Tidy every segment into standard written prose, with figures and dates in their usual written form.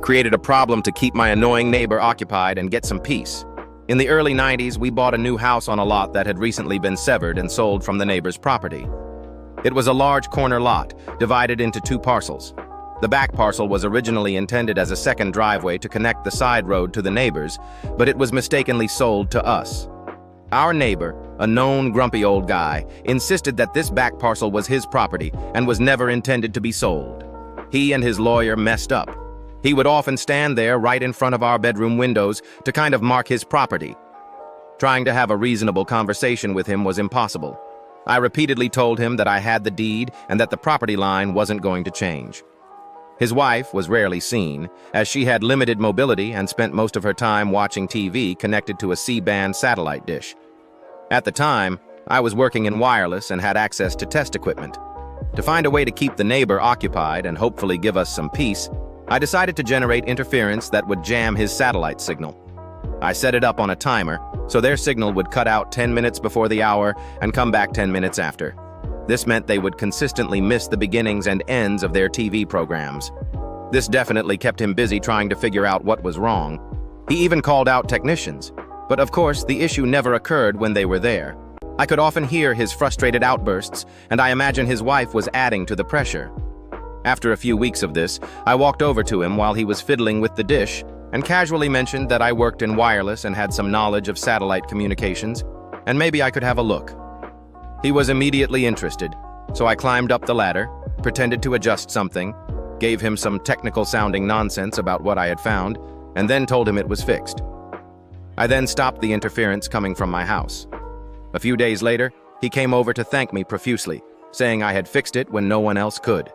created a problem to keep my annoying neighbor occupied and get some peace. In the early 90s, we bought a new house on a lot that had recently been severed and sold from the neighbor's property. It was a large corner lot, divided into two parcels. The back parcel was originally intended as a second driveway to connect the side road to the neighbors, but it was mistakenly sold to us. Our neighbor, a known grumpy old guy, insisted that this back parcel was his property and was never intended to be sold. He and his lawyer messed up. He would often stand there right in front of our bedroom windows to kind of mark his property. Trying to have a reasonable conversation with him was impossible. I repeatedly told him that I had the deed and that the property line wasn't going to change. His wife was rarely seen, as she had limited mobility and spent most of her time watching TV connected to a C-band satellite dish. At the time, I was working in wireless and had access to test equipment. To find a way to keep the neighbor occupied and hopefully give us some peace, I decided to generate interference that would jam his satellite signal. I set it up on a timer, so their signal would cut out 10 minutes before the hour and come back 10 minutes after. This meant they would consistently miss the beginnings and ends of their TV programs. This definitely kept him busy trying to figure out what was wrong. He even called out technicians, but of course the issue never occurred when they were there. I could often hear his frustrated outbursts, and I imagine his wife was adding to the pressure. After a few weeks of this, I walked over to him while he was fiddling with the dish and casually mentioned that I worked in wireless and had some knowledge of satellite communications, and maybe I could have a look. He was immediately interested, so I climbed up the ladder, pretended to adjust something, gave him some technical-sounding nonsense about what I had found, and then told him it was fixed. I then stopped the interference coming from my house. A few days later, he came over to thank me profusely, saying I had fixed it when no one else could.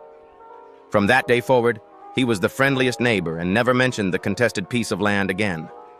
From that day forward, he was the friendliest neighbor and never mentioned the contested piece of land again.